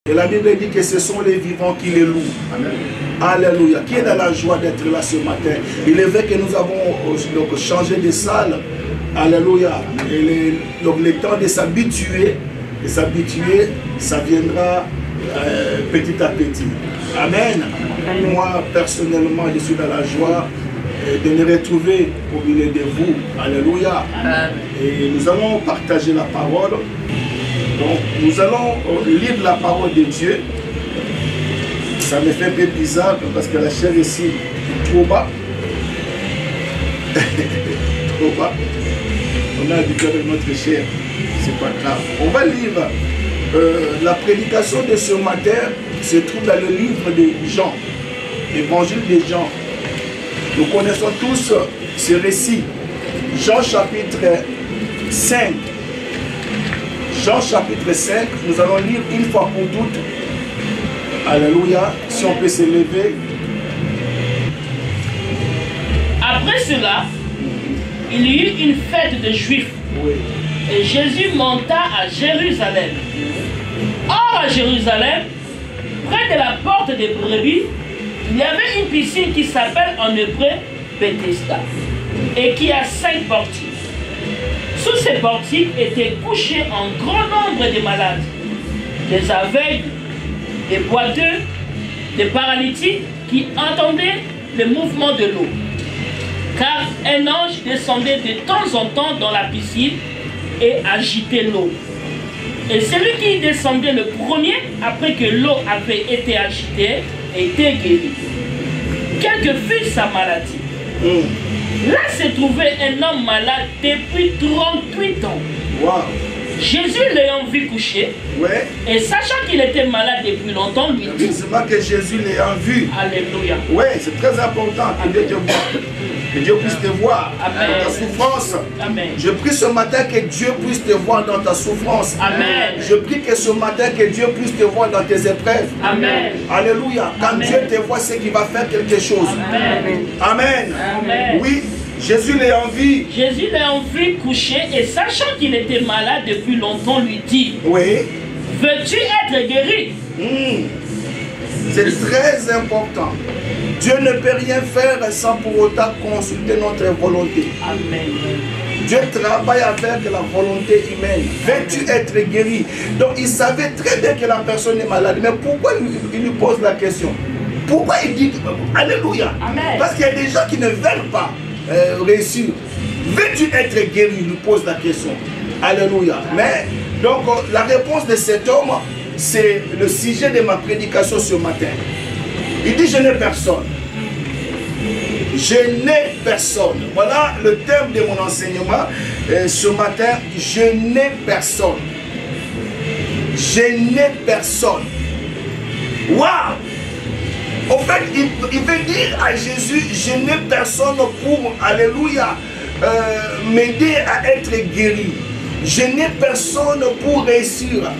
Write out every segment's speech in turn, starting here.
Et la Bible dit que ce sont les vivants qui les louent. Amen. Alléluia. Qui est dans la joie d'être là ce matin? Il est vrai que nous avons donc changé de salle. Alléluia. Et donc le temps de s'habituer, ça viendra petit à petit. Amen. Amen. Moi, personnellement, je suis dans la joie de me retrouver au milieu de vous. Alléluia. Amen. Et nous allons partager la parole. Donc, nous allons lire la parole de Dieu. Ça me fait un peu bizarre parce que la chair ici est trop bas. Trop bas. On a habitué avec notre chair. C'est pas grave. On va lire la prédication de ce matin. Se trouve dans le livre de Jean. Évangile de Jean. Nous connaissons tous ce récit. Jean chapitre 5. Jean chapitre 5, nous allons lire une fois pour toutes. Alléluia, si on peut se lever. Après cela, il y eut une fête de Juifs. Oui. Et Jésus monta à Jérusalem. Or, à Jérusalem, près de la porte des brebis, il y avait une piscine qui s'appelle en hébreu Bethesda et qui a 5 portiques. Sous ces portiques étaient couchés un grand nombre de malades, des aveugles, des boiteux, des paralytiques qui entendaient le mouvement de l'eau. Car un ange descendait de temps en temps dans la piscine et agitait l'eau. Et celui qui descendait le premier, après que l'eau avait été agitée, était guéri. Quelle que fût sa maladie. Là se trouvait un homme malade depuis 38 ans. Wow. Jésus l'ayant vu coucher, ouais, et sachant qu'il était malade depuis longtemps, lui dit... C'est pas que Jésus l'ayant vu. Alléluia. Oui, c'est très important que Dieu te voie. Que Dieu puisse te voir dans ta souffrance. Amen. Je prie ce matin que Dieu puisse te voir dans ta souffrance. Amen. Je prie que ce matin que Dieu puisse te voir dans tes épreuves. Amen. Alléluia. Quand Amen. Dieu te voit, c'est qu'il va faire quelque chose. Amen. Amen. Amen. Oui. Jésus l'ayant vu. Jésus l'ayant vu coucher et sachant qu'il était malade depuis longtemps, lui dit, oui, veux-tu être guéri? C'est très important. Dieu ne peut rien faire sans pour autant consulter notre volonté. Amen. Dieu travaille avec la volonté humaine. Veux-tu être guéri? Donc il savait très bien que la personne est malade. Mais pourquoi il lui pose la question? Pourquoi il dit Alléluia? Amen. Parce qu'il y a des gens qui ne veulent pas réussir. Veux-tu être guéri? Il lui pose la question. Alléluia. Mais donc la réponse de cet homme, c'est le sujet de ma prédication ce matin. Il dit je n'ai personne. Je n'ai personne. Voilà le thème de mon enseignement ce matin. Je n'ai personne. Je n'ai personne. Waouh! En fait, il veut dire à Jésus, je n'ai personne pour, alléluia, m'aider à être guéri. Je n'ai personne pour réussir.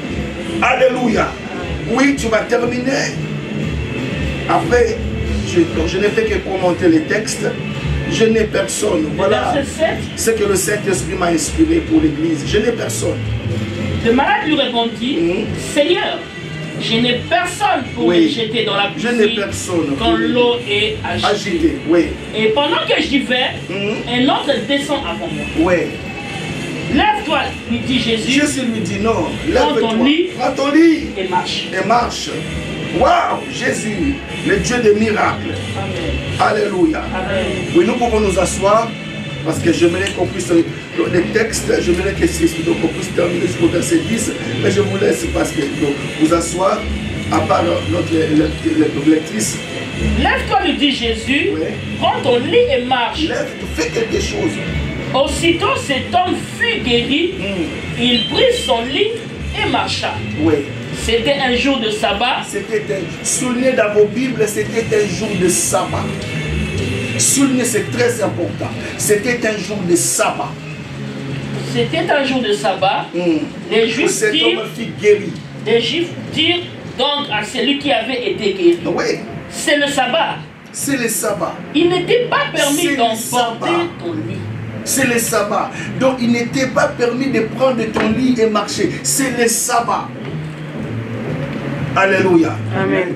Alléluia. Oui, tu vas terminer. Après, je n'ai fait que commenter les textes. Je n'ai personne. Voilà ce que le Saint-Esprit m'a inspiré pour l'Église. Je n'ai personne. Le malade lui répondit, Seigneur, je n'ai personne pour me jeter dans la piscine. Je n'ai personne quand l'eau est agitée. Oui. Et pendant que j'y vais, un autre descend avant moi. Oui. Lève-toi, lui dit Jésus. Jésus lui dit non. Lève-toi. Prends ton lit et marche. Et marche. Waouh, Jésus, le Dieu des miracles. Amen. Alléluia. Amen. Oui, nous pouvons nous asseoir parce que j'aimerais qu'on puisse, les textes, j'aimerais qu'on puisse terminer jusqu'au verset 10, mais je vous laisse parce que vous asseoir, à part notre lectrice. Lève-toi, lui dit Jésus, prends ton lit et marche. Lève-toi, fais quelque chose. Aussitôt cet homme fut guéri, il prit son lit et marcha. Oui. C'était un jour de sabbat. Soulignez dans vos Bibles, c'était un jour de sabbat. Soulignez, c'est très important. C'était un jour de sabbat. C'était un jour de sabbat. Les Juifs dirent donc à celui qui avait été guéri. Oui. C'est le sabbat. C'est le sabbat. Il n'était pas permis d'emporter ton lit. C'est le sabbat. Donc il n'était pas permis de prendre ton lit et marcher. C'est le sabbat. Alléluia. Amen.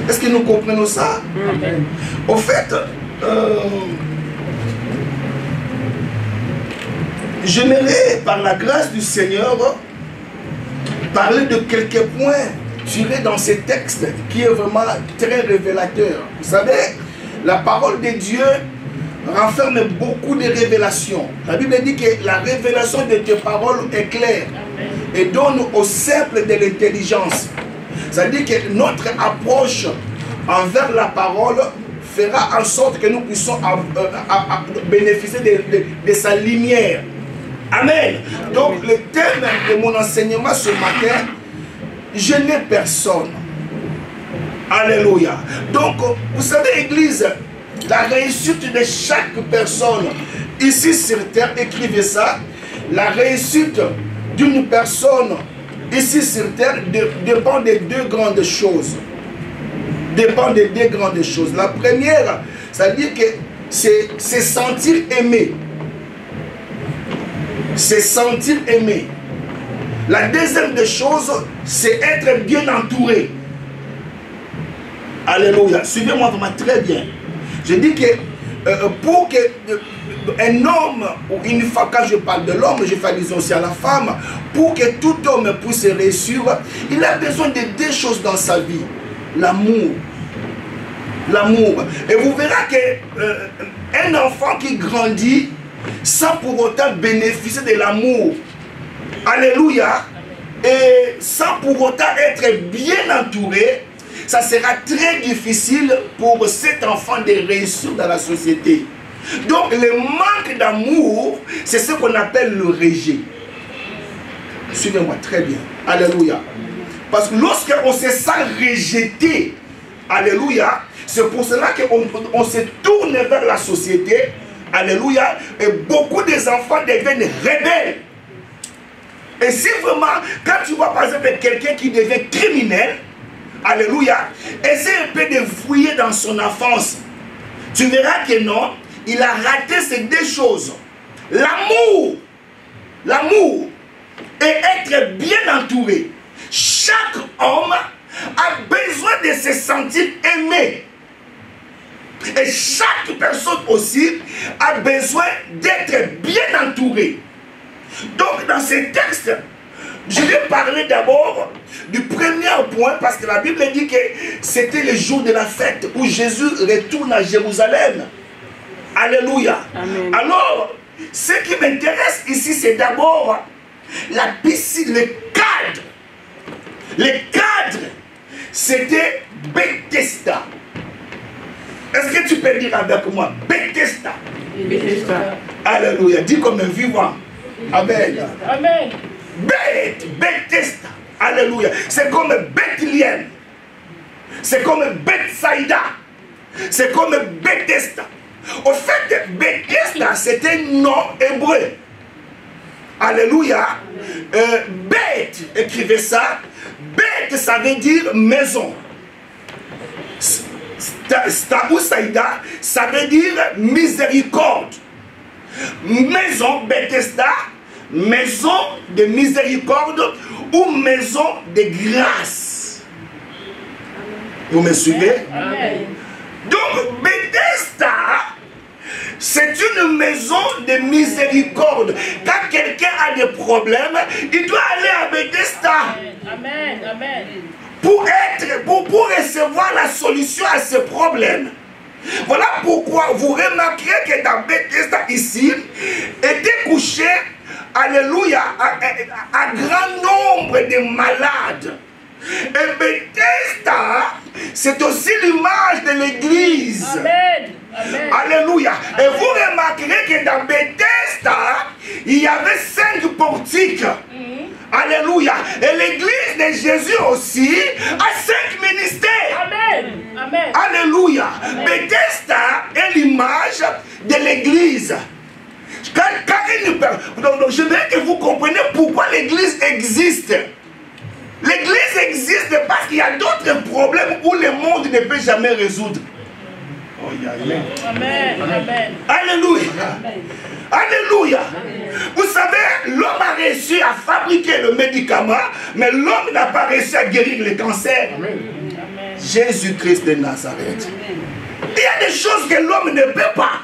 Est-ce que nous comprenons ça? Amen. Au fait, j'aimerais, par la grâce du Seigneur, parler de quelques points tirés dans ces textes qui est vraiment très révélateur. Vous savez, la parole de Dieu renferme beaucoup de révélations. La Bible dit que la révélation de tes paroles est claire et donne au simple de l'intelligence. C'est-à-dire que notre approche envers la parole fera en sorte que nous puissions bénéficier de sa lumière. Amen. Donc le thème de mon enseignement ce matin, je n'ai personne. Alléluia. Donc vous savez, Église, la réussite de chaque personne ici sur terre, écrivez ça, la réussite d'une personne ici sur terre dépend de deux grandes choses. Dépend de deux grandes choses. La première, ça veut dire que c'est sentir aimé. C'est sentir aimé. La deuxième des choses, c'est être bien entouré. Alléluia. Suivez-moi vraiment très bien. Je dis que pour qu'un homme, ou une fois, quand je parle de l'homme, je fais allusion aussi à la femme, pour que tout homme puisse réussir, il a besoin de deux choses dans sa vie. L'amour. L'amour. Et vous verrez qu'un enfant qui grandit sans pour autant bénéficier de l'amour, alléluia, et sans pour autant être bien entouré, ça sera très difficile pour cet enfant de réussir dans la société. Donc le manque d'amour, c'est ce qu'on appelle le rejet. Suivez-moi très bien. Alléluia. Parce que lorsqu'on se sent rejeté, alléluia, c'est pour cela qu'on se tourne vers la société. Alléluia. Et beaucoup des enfants deviennent rebelles. Et si vraiment, quand tu vois par exemple quelqu'un qui devient criminel, alléluia, essaie un peu de fouiller dans son enfance. Tu verras que non, il a raté ces deux choses. L'amour. L'amour. Et être bien entouré. Chaque homme a besoin de se sentir aimé. Et chaque personne aussi a besoin d'être bien entourée. Donc dans ces textes, je vais parler d'abord du premier point, parce que la Bible dit que c'était le jour de la fête où Jésus retourne à Jérusalem. Alléluia. Amen. Alors, ce qui m'intéresse ici, c'est d'abord la piscine, le cadre. Le cadre, c'était Bethesda. Est-ce que tu peux dire avec moi Bethesda? Bethesda. Alléluia. Dis comme un vivant. Amen. Amen. Bethesda. Alléluia. C'est comme Bethléem. C'est comme Bethsaïda. C'est comme Bethesda. Au fait, Bethesda, c'est un nom hébreu. Alléluia. Beth, écrivez ça. Beth, ça veut dire maison. Saïda, ça veut dire miséricorde. Maison, Bethesda, maison de miséricorde ou maison de grâce. Vous me suivez? Amen. Donc, Bethesda, c'est une maison de miséricorde. Quand quelqu'un a des problèmes, il doit aller à Bethesda. Amen. Amen. Pour recevoir la solution à ce problème. Voilà pourquoi vous remarquerez que dans Bethesda ici, était couché, alléluia, un grand nombre de malades. Et Bethesda, c'est aussi l'image de l'église. Amen. Amen. Alléluia. Et vous remarquerez que dans Bethesda, il y avait 5 portiques. Alléluia. Et l'église de Jésus aussi a 5 ministères. Amen. Amen. Alléluia. Amen. Bethesda est l'image de l'église. Donc, je veux que vous compreniez pourquoi l'église existe. L'église existe parce qu'il y a d'autres problèmes où le monde ne peut jamais résoudre. Oh, Amen. Amen. Alléluia. Alléluia. Vous savez, l'homme a réussi à fabriquer le médicament, mais l'homme n'a pas réussi à guérir le cancer. Jésus-Christ de Nazareth. Il y a des choses que l'homme ne peut pas.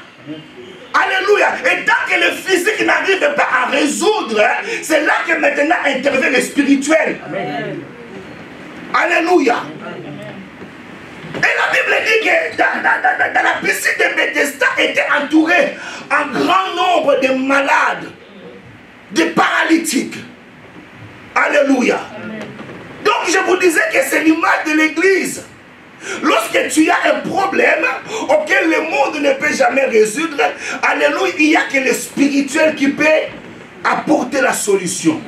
Alléluia. Et tant que le physique n'arrive pas à résoudre, c'est là que maintenant intervient le spirituel. Amen. Alléluia. Et la Bible dit que dans la piscine de Bethesda était entouré un grand nombre de malades, de paralytiques. Alléluia. Donc je vous disais que c'est l'image de l'église. Lorsque tu as un problème auquel le monde ne peut jamais résoudre, alléluia, il n'y a que le spirituel qui peut apporter la solution.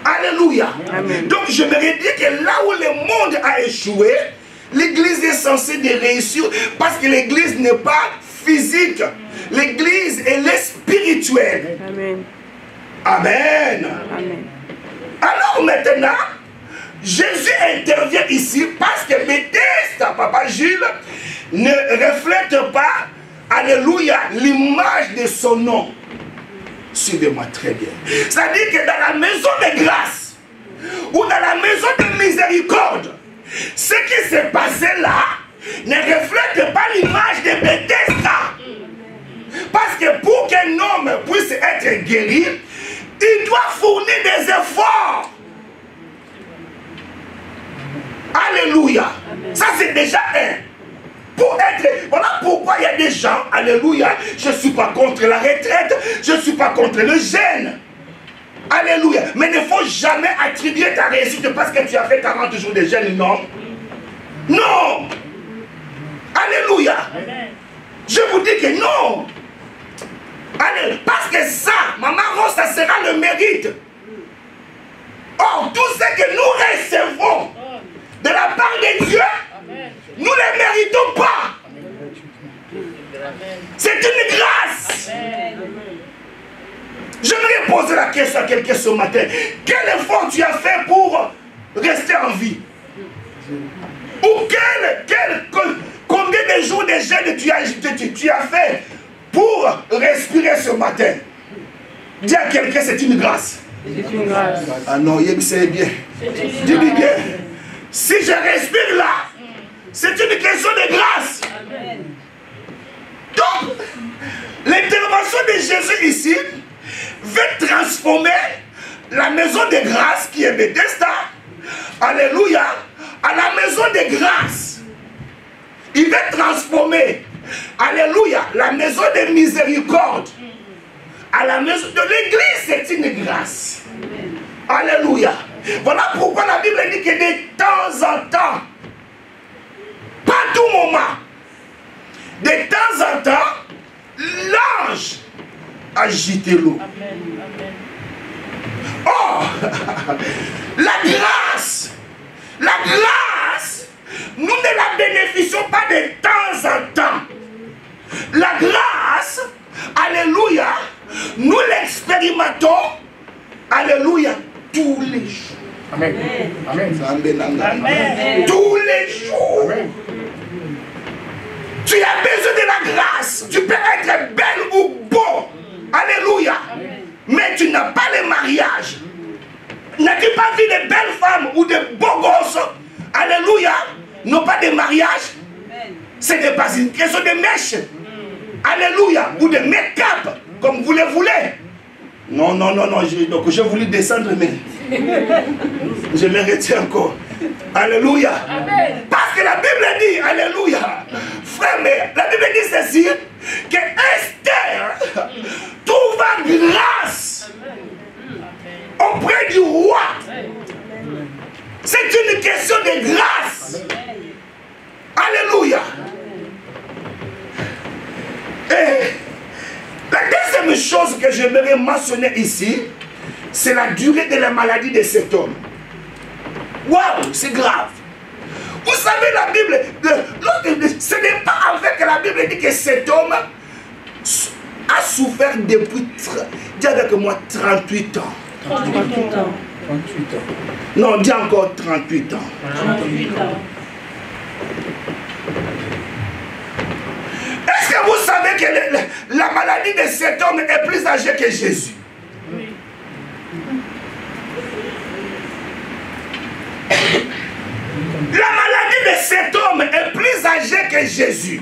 Alléluia. Amen. Donc je me dis que là où le monde a échoué, l'église est censée de réussir parce que l'église n'est pas physique. L'église, elle est spirituelle. Amen. Amen. Amen. Alors maintenant, Jésus intervient ici parce que Bethesda, Papa Gilles, ne reflète pas, alléluia, l'image de son nom. Suivez-moi très bien. C'est-à-dire que dans la maison de grâce ou dans la maison de miséricorde, ce qui s'est passé là ne reflète pas l'image de Bethesda. Parce que pour qu'un homme puisse être guéri, il doit fournir des efforts. Alléluia. Ça c'est déjà un. Pour être, voilà pourquoi il y a des gens, alléluia, je ne suis pas contre la retraite, je ne suis pas contre le jeûne. Alléluia. Mais il ne faut jamais attribuer ta réussite parce que tu as fait 40 jours de jeûne, non. Non. Alléluia. Je vous dis que non. Allez, parce que ça, Maman Rose, ça sera le mérite. Or, tout ce que nous recevons de la part de Dieu, nous ne les méritons pas. C'est une grâce. J'aimerais poser la question à quelqu'un ce matin. Quel effort tu as fait pour rester en vie? Ou combien de jours de jeûne tu as fait pour respirer ce matin? Dis à quelqu'un, c'est une grâce. C'est une grâce. Ah non, c'est bien. Dis-lui bien. Si je respire là, c'est une question de grâce. Amen. Donc, l'intervention de Jésus ici veut transformer la maison de grâce qui est Bethesda, alléluia, à la maison de grâce. Il veut transformer, alléluia, la maison de miséricorde à la maison de l'église. C'est une grâce. Amen. Alléluia. Voilà pourquoi la Bible dit que de temps en temps, pas tout moment, de temps en temps, l'ange agite l'eau. Oh, la grâce, nous ne la bénéficions pas de temps en temps. La grâce, alléluia, nous l'expérimentons, alléluia, tous les jours. Amen. Amen. Amen. Tous les jours. Amen. Tu as besoin de la grâce. Tu peux être belle ou beau. Alléluia. Amen. Mais tu n'as pas le mariage. N'as-tu pas vu de belles femmes ou de beaux gosses? Alléluia. N'ont pas de mariage. Ce n'est pas une question de mèche. Alléluia. Ou de make-up. Comme vous le voulez. Non, non, non, non. Donc j'ai voulu descendre, mais je me retiens encore. Alléluia. Amen. Parce que la Bible dit, alléluia. Frère, mais la Bible dit ceci, que Esther trouva grâce auprès du roi. C'est une question de grâce. Alléluia. Et la deuxième chose que j'aimerais mentionner ici, c'est la durée de la maladie de cet homme. Waouh, c'est grave. Vous savez, la Bible, ce n'est pas avec la Bible dit que cet homme a souffert depuis, dis avec moi, 38 ans. 38 ans. 38 ans. Non, dis encore 38 ans. 38 ans. Est-ce que vous savez que la maladie de cet homme est plus âgée que Jésus? La maladie de cet homme est plus âgée que Jésus.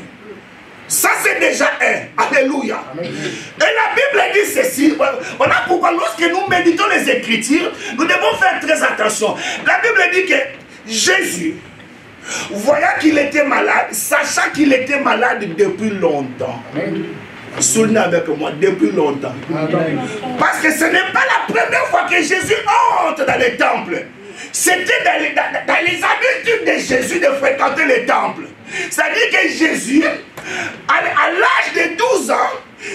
Ça, c'est déjà un. Alléluia. Amen. Et la Bible dit ceci. Voilà pourquoi, lorsque nous méditons les Écritures, nous devons faire très attention. La Bible dit que Jésus, voyant qu'il était malade, sachant qu'il était malade depuis longtemps. Soulignez avec moi, depuis longtemps. Amen. Parce que ce n'est pas la première fois que Jésus entre dans les temples. C'était dans les habitudes de Jésus de fréquenter les temples. C'est-à-dire que Jésus, à l'âge de 12 ans,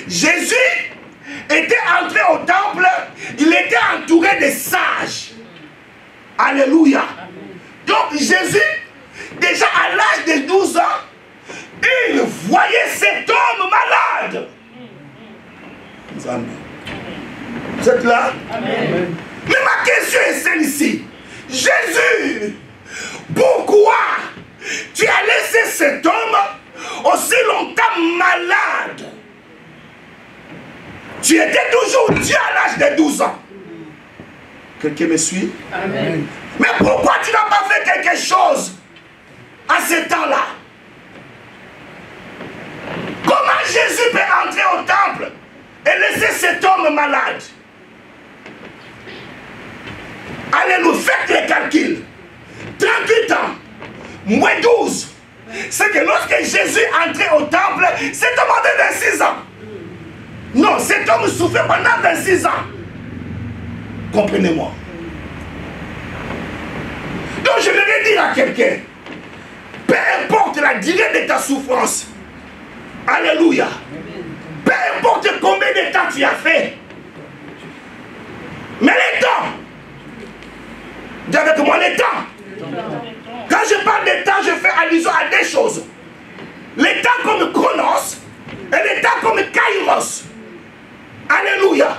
Jésus était entré au temple, il était entouré de sages. Alléluia. Donc Jésus, déjà à l'âge de 12 ans, il voyait cet homme malade. Vous êtes là? Amen. Mais ma question est celle-ci. Jésus, pourquoi tu as laissé cet homme aussi longtemps malade? Tu étais toujours Dieu à l'âge de 12 ans. Quelqu'un me suit? Amen. Mais pourquoi tu n'as pas fait quelque chose à ce temps-là? Comment Jésus peut entrer au temple et laisser cet homme malade? Alléluia, faites les calculs. 38 ans, moins 12. C'est que lorsque Jésus entrait au temple, cet homme avait 26 ans. Non, cet homme souffrait pendant 26 ans. Comprenez-moi. Donc je voudrais dire à quelqu'un, peu importe la durée de ta souffrance, alléluia, peu importe combien de temps tu as fait, mais les temps, dis avec moi les temps. Quand je parle de temps, je fais allusion à des choses. Les temps comme Chronos et les temps comme Kairos. Alléluia.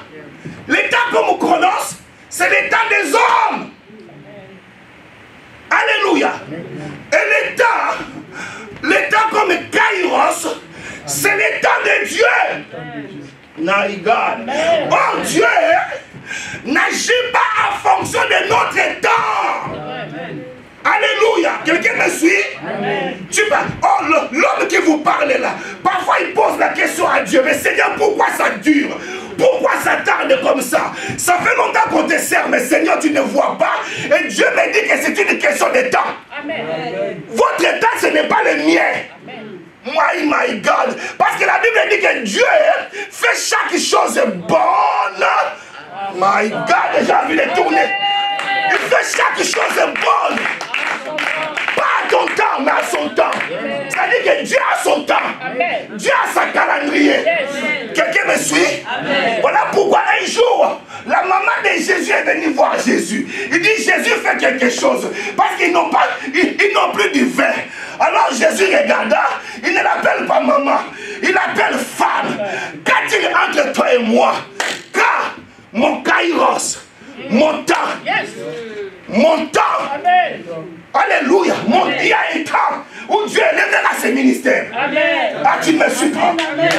Les temps comme Chronos, c'est les temps des hommes. Alléluia. Et les temps comme Kairos, c'est les temps de Dieu. Naïgad. Oh Dieu n'agit pas en fonction de notre temps. Alléluia. Quelqu'un me suit? Amen. Oh, l'homme qui vous parle là, parfois il pose la question à Dieu, mais Seigneur, pourquoi ça dure? Pourquoi ça tarde comme ça? Ça fait longtemps qu'on te sert, mais Seigneur, tu ne vois pas. Et Dieu me dit que c'est une question de temps. Amen. Votre temps, ce n'est pas le mien. Amen. My God. Parce que la Bible dit que Dieu fait chaque chose bonne. My God, j'ai envie de tourner. Il fait chaque chose bonne. Pas à ton temps, mais à son temps. C'est-à-dire que Dieu a son temps. Amen. Dieu a sa calendrier. Quelqu'un me suit? Amen. Voilà pourquoi un jour, la maman de Jésus est venue voir Jésus. Il dit, Jésus fait quelque chose. Parce qu'ils n'ont plus du vin. Alors Jésus regarda, il ne l'appelle pas maman, il l'appelle femme. Qu'a-t-il entre toi et moi? Car mon kairos, mon temps, mon temps, amen. Alléluia, il y a un temps où Dieu élèvera ses ministères. Amen. Ah, tu ne me suis pas. Amen.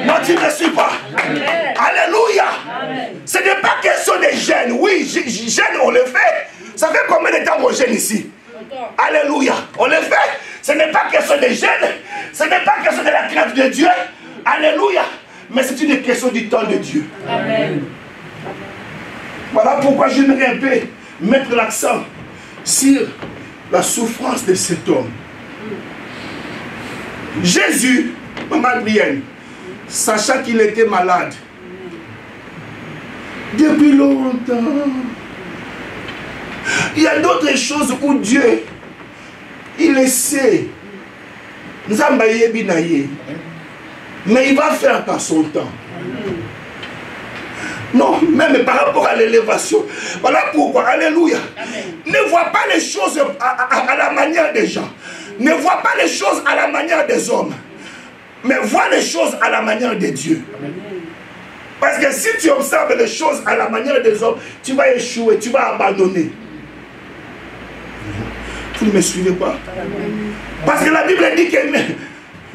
Non, tu ne me suis pas. Amen. Alléluia. Amen. Ce n'est pas question de jeûne. Oui, jeûne, on le fait. Ça fait combien de temps on jeûne ici? Alléluia, on le fait. Ce n'est pas question de jeûne. Ce n'est pas question de la crainte de Dieu. Alléluia. Mais c'est une question du temps de Dieu. Amen. Voilà pourquoi j'aimerais un peu mettre l'accent sur la souffrance de cet homme. Jésus, maman Brienne, sachant qu'il était malade, depuis longtemps, il y a d'autres choses où Dieu, il le sait. Mais il va faire par son temps. Non, même par rapport à l'élévation. Voilà pourquoi, alléluia. Amen. Ne vois pas les choses à la manière des gens. Ne vois pas les choses à la manière des hommes. Mais vois les choses à la manière de Dieu. Amen. Parce que si tu observes les choses à la manière des hommes, tu vas échouer, tu vas abandonner. Vous ne me suivez pas? Amen. Parce que la Bible dit que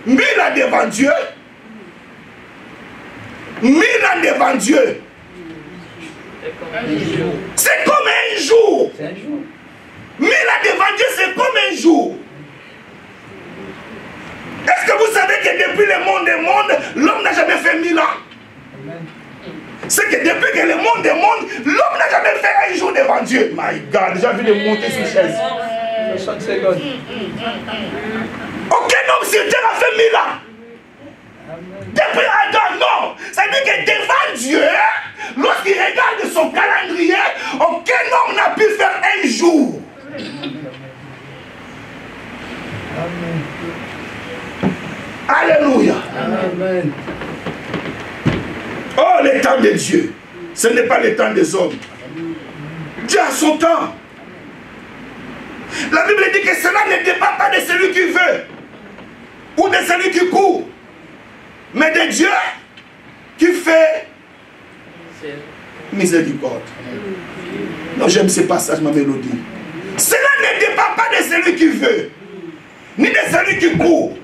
1000 ans devant Dieu, 1000 ans devant Dieu, c'est comme un jour. 1000 ans devant Dieu, c'est comme un jour. Est-ce que vous savez que depuis le monde des mondes, l'homme n'a jamais fait 1000 ans? C'est que depuis que le monde des mondes, l'homme n'a jamais fait un jour devant Dieu. My God, j'ai envie de monter sur chaise. Aucun homme sur terre a fait 1000 ans. Depuis Adam, non. Ça veut dire que devant Dieu, lorsqu'il regarde son calendrier, aucun homme n'a pu faire un jour. Alléluia. Amen. Oh, le temps de Dieu, ce n'est pas le temps des hommes. Dieu a son temps. La Bible dit que cela ne dépend pas de celui qui veut ou de celui qui court, mais de Dieu qui fait miséricorde. Non, j'aime ce passage, ma mélodie. Cela ne dépend pas de celui qui veut, ni de celui qui court,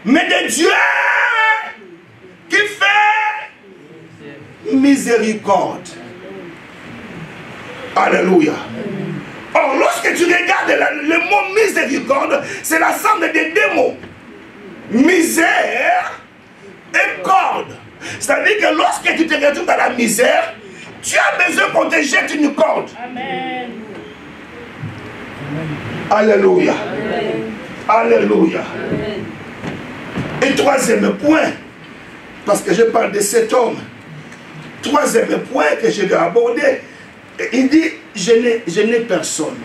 mais de Dieu qui fait miséricorde. Alléluia. Or, lorsque tu regardes le mot miséricorde, c'est la somme de deux mots. Misère et corde. C'est-à-dire que lorsque tu te retrouves dans la misère, tu as besoin qu'on te jette une corde. Amen. Alléluia. Amen. Alléluia. Amen. Et troisième point, parce que je parle de cet homme, troisième point que je vais aborder, il dit, je n'ai personne.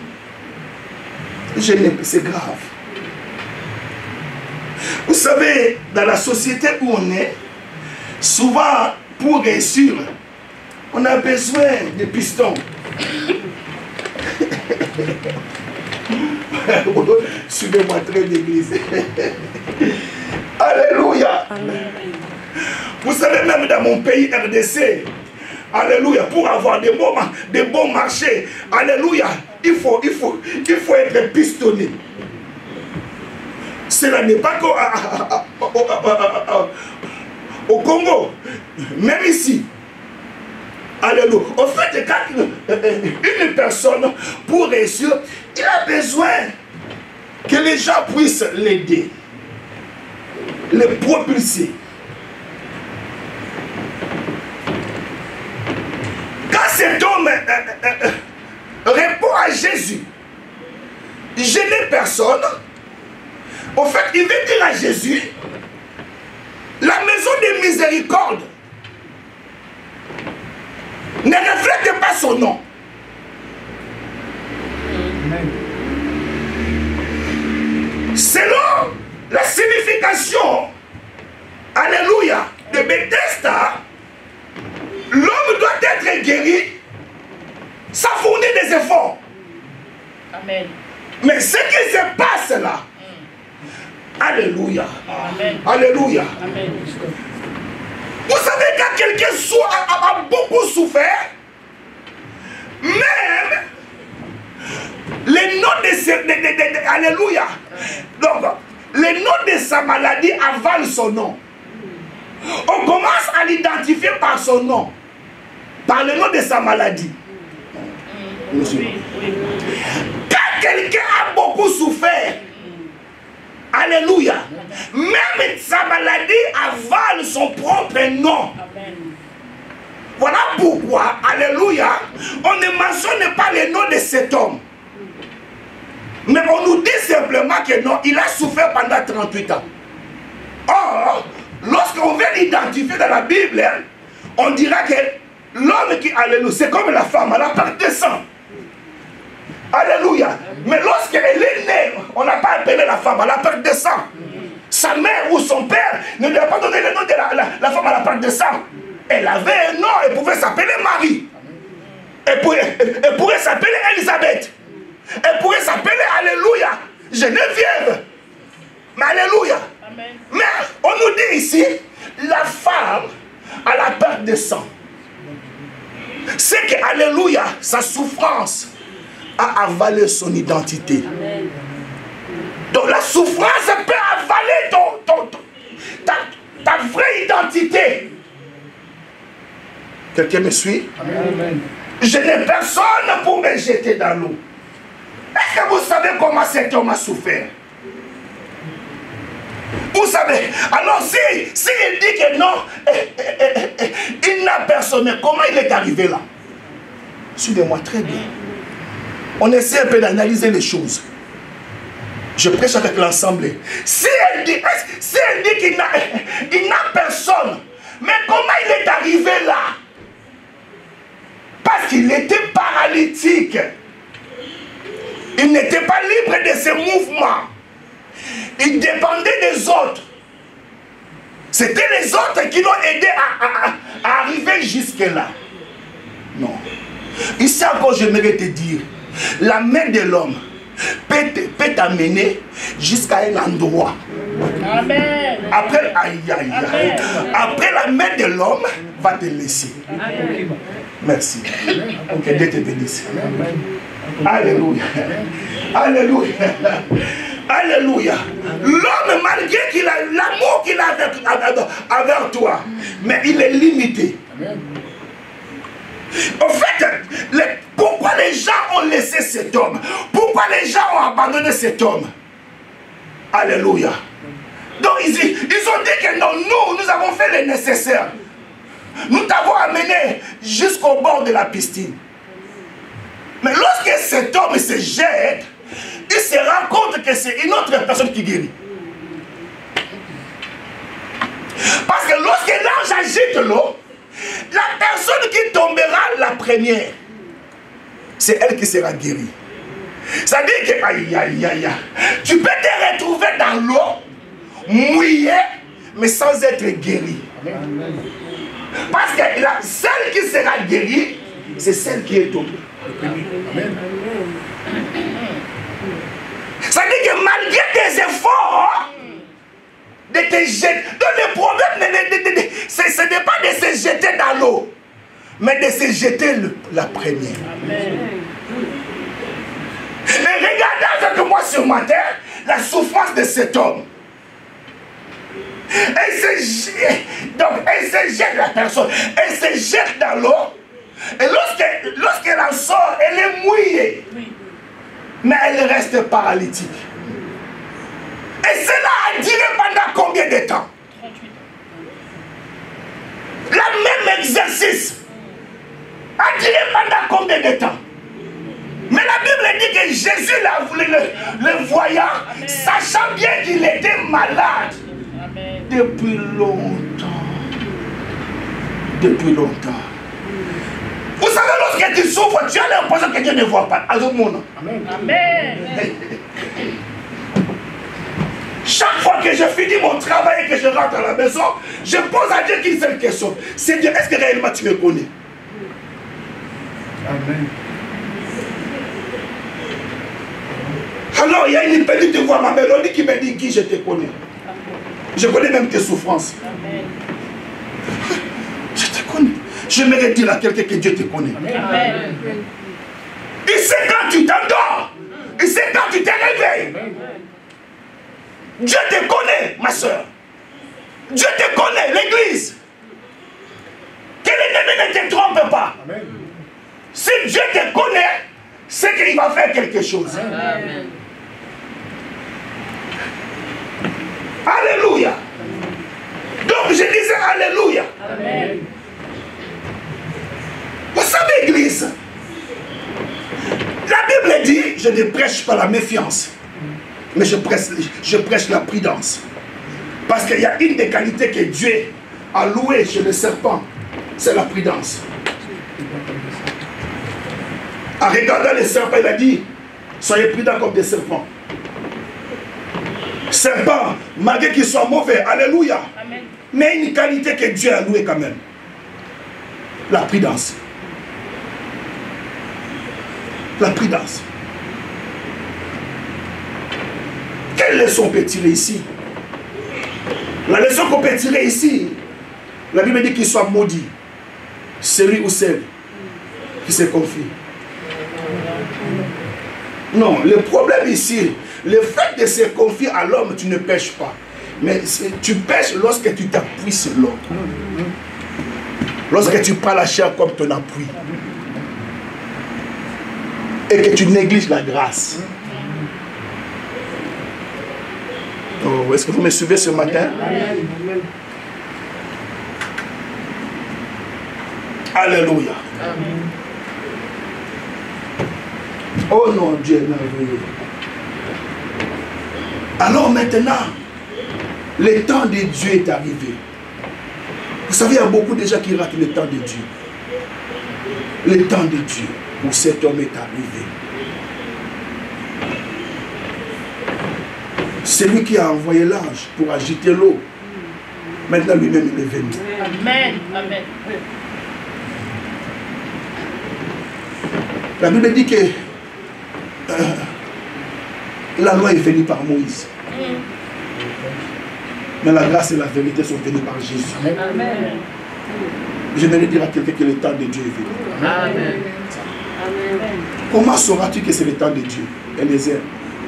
C'est grave. Vous savez, dans la société où on est, souvent, pour réussir, on a besoin de pistons. Suivez-moi très d'église. Alléluia. Vous savez, même dans mon pays RDC, alléluia, pour avoir des bons marchés, alléluia, il faut être pistonné. Cela n'est pas au Congo, même ici. Alléluia. En fait, quand une personne, pour réussir, il a besoin que les gens puissent l'aider, le propulser. Quand cet homme répond à Jésus, je n'ai personne, en fait, il veut dire à Jésus, la maison de miséricorde ne reflète pas son nom. Selon la signification, alléluia, de Bethesda, l'homme doit être guéri sans fournir des efforts. Amen. Mais ce qui se passe là, alléluia, amen. Alléluia. Amen. Vous savez, quand quelqu'un a beaucoup souffert, même le nom de alléluia, donc le nom de sa maladie avale son nom. On commence à l'identifier par son nom, par le nom de sa maladie. Quand quelqu'un a beaucoup souffert, alléluia, même sa maladie avale son propre nom. Voilà pourquoi, alléluia, on ne mentionne pas le nom de cet homme. Mais on nous dit simplement que non, il a souffert pendant 38 ans. Or, lorsqu'on veut l'identifier dans la Bible, on dira que l'homme qui, alléluia, c'est comme la femme, elle a perte de sang. Alléluia. Mais lorsqu'elle est née, on n'a pas appelé la femme à la perte de sang. Sa mère ou son père ne lui a pas donné le nom de la femme à la perte de sang. Elle avait un nom, elle pouvait s'appeler Marie. Elle pourrait s'appeler Elisabeth. Elle pourrait s'appeler, alléluia, Geneviève. Mais alléluia. Amen. Mais on nous dit ici, la femme à la perte de sang. C'est que, alléluia, sa souffrance a avalé son identité. Amen. Donc la souffrance peut avaler ta vraie identité. Quelqu'un me suit? Amen. Je n'ai personne pour me jeter dans l'eau. Est-ce que vous savez comment cet homme a souffert? Vous savez, alors s'il dit que non, il n'a personne, mais comment il est arrivé là? Suivez-moi très bien. On essaie un peu d'analyser les choses. Je prêche avec l'Assemblée. Si elle dit qu'il n'a personne, mais comment il est arrivé là? Parce qu'il était paralytique. Il n'était pas libre de ses mouvements. Il dépendait des autres. C'était les autres qui l'ont aidé à arriver jusque-là. Non. Ici encore, j'aimerais te dire, la main de l'homme peut t'amener jusqu'à un endroit. Amen. Après, après la main de l'homme va te laisser. Amen. Merci. Que Dieu te bénisse. Alléluia. Alléluia. Alléluia. L'homme, malgré qu'il a l'amour qu'il a avec toi, mais il est limité. En fait, pourquoi les gens ont laissé cet homme? Pourquoi les gens ont abandonné cet homme? Alléluia. Donc ils ont dit que non, nous avons fait le nécessaire. Nous t'avons amené jusqu'au bord de la piscine. Mais lorsque cet homme se jette, il se rend compte que c'est une autre personne qui guérit. Parce que lorsque l'ange agite l'eau, la personne qui tombera la première, c'est elle qui sera guérie. Ça dit que tu peux te retrouver dans l'eau, mouillé, mais sans être guéri. Parce que celle qui sera guérie, c'est celle qui est tombée. Ça dit que malgré tes efforts de te jeter, donc le problème, ce n'est pas de se jeter dans l'eau, mais de se jeter la première. Et regardez avec moi ce matin la souffrance de cet homme. Elle se jette la personne, elle se jette dans l'eau. Et lorsqu'elle en sort, elle est mouillée. Mais elle reste paralytique. Et cela a duré pendant combien de temps? 38 ans. Le même exercice a duré pendant combien de temps? Mais la Bible dit que Jésus l'a voulu, le voyant, sachant bien qu'il était malade. Amen. Depuis longtemps. Depuis longtemps. Vous savez, lorsque tu souffres, tu as l'impression que Dieu ne voit pas. Amen. Amen. Chaque fois que je finis mon travail et que je rentre à la maison, je pose à Dieu qu'une seule question. Seigneur, est-ce que réellement tu me connais? Amen. Alors, il y a une petite voix, ma mélodie qui me dit qui je te connais. Je connais même tes souffrances. Amen. Je te connais. J'aimerais dire à quelqu'un que Dieu te connaît. Amen. Il sait quand tu t'endors. Il sait quand tu te réveilles. Dieu te connaît, ma soeur. Dieu te connaît, l'église. Que l'ennemi ne te trompe pas. Amen. Si Dieu te connaît, c'est qu'il va faire quelque chose. Amen. Alléluia. Donc je disais Alléluia. Amen. Vous savez, église, la Bible dit, je ne prêche pas la méfiance, mais je prêche la prudence. Parce qu'il y a une des qualités que Dieu a louées chez le serpent, c'est la prudence. En regardant les serpents, il a dit, soyez prudents comme des serpents. Serpent, malgré qu'il soit mauvais, alléluia. Amen. Mais une qualité que Dieu a louée quand même. La prudence. La prudence. Quelle leçon on peut tirer ici? La leçon qu'on peut tirer ici, la Bible dit qu'il soit maudit, celui ou celle qui se confie. Non, le problème ici, le fait de se confier à l'homme, tu ne pêches pas. Mais tu pêches lorsque tu t'appuies sur l'homme. Lorsque tu prends la chair comme ton appui. Et que tu négliges la grâce. Oh, est-ce que vous me suivez ce matin? Alléluia. Oh non, Dieu est merveilleux. Alors maintenant, le temps de Dieu est arrivé. Vous savez, il y a beaucoup de gens qui ratent le temps de Dieu. Le temps de Dieu pour cet homme est arrivé. C'est lui qui a envoyé l'ange pour agiter l'eau. Maintenant, lui-même, il est venu. Amen. Amen. La Bible dit que la loi est venue par Moïse. Mais la grâce et la vérité sont venues par Jésus. Amen. Je vais dire à quelqu'un que le temps de Dieu est venu. Amen. Comment sauras-tu que c'est le temps de Dieu? Eliezer,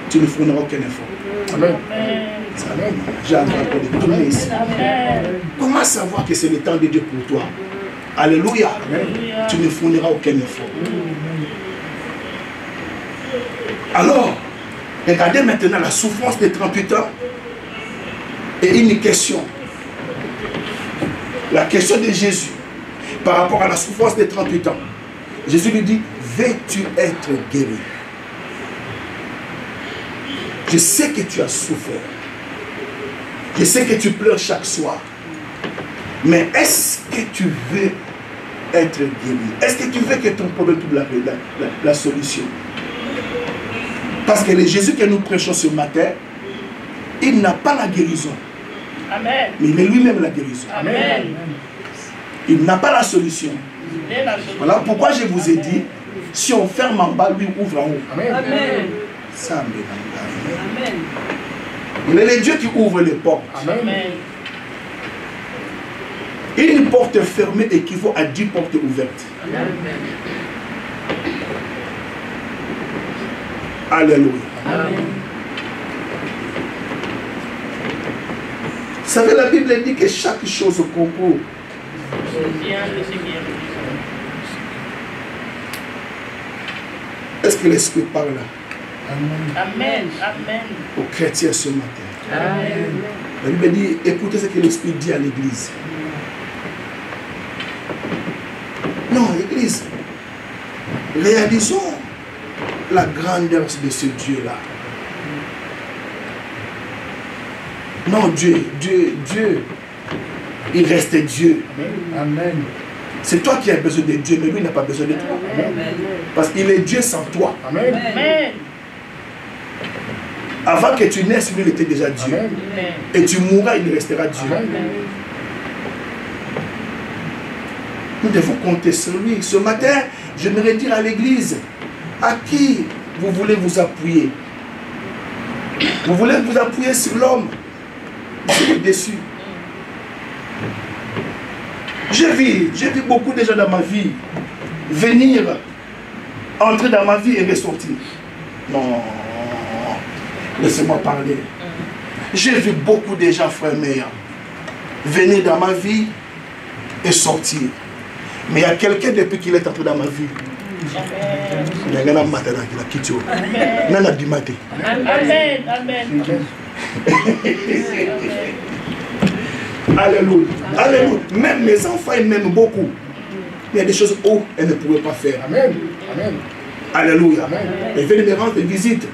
tu ne fourniras aucun effort. Amen. J'ai envie de tourner ici. Comment savoir que c'est le temps de Dieu pour toi? Alléluia. Tu ne fourniras aucun effort. Alors, regardez maintenant la souffrance de 38 ans et une question. La question de Jésus par rapport à la souffrance de 38 ans. Jésus lui dit, veux-tu être guéri? Je sais que tu as souffert. Je sais que tu pleures chaque soir. Mais est-ce que tu veux être guéri? Est-ce que tu veux que ton problème trouve la solution? Parce que le Jésus que nous prêchons ce matin, il n'a pas la guérison. Amen. Mais il est lui-même la guérison. Amen. Il n'a pas la solution. Voilà pourquoi je vous ai dit, si on ferme en bas, lui ouvre en haut. Amen. Amen. Ça, Amen. Il est le Dieu qui ouvre les portes. Amen. Une porte fermée équivaut à 10 portes ouvertes. Amen. Alléluia. Amen. Vous savez, la Bible dit que chaque chose concourt. Est-ce que l'Esprit parle là? Amen. Amen. Aux chrétiens ce matin. Amen. La Bible dit, écoutez ce que l'Esprit dit à l'Église. Non, l'Église, réalisons la grandeur de ce Dieu-là. Non, Dieu, il reste Dieu. Amen. C'est toi qui as besoin de Dieu, mais lui n'a pas besoin de toi. Amen. Parce qu'il est Dieu sans toi. Amen. Amen. Avant que tu naisses, lui il était déjà Dieu. Amen. Et tu mourras, il restera Dieu. Amen. Nous devons compter sur lui. Ce matin, j'aimerais dire à l'église, à qui vous voulez vous appuyer? Vous voulez vous appuyer sur l'homme? Je suis déçu. J'ai vu beaucoup de gens dans ma vie venir, entrer dans ma vie et ressortir. Non, laissez-moi parler. J'ai vu beaucoup de gens, frères meilleurs, venir dans ma vie et sortir. Mais il y a quelqu'un depuis qu'il est entré dans ma vie. Amen. Amen. Alléluia. Alléluia. Même mes enfants, ils m'aiment beaucoup. Il y a des choses où elles ne pouvaient pas faire. Amen. Amen. Alléluia. Amen. Elle vient me rendre visite.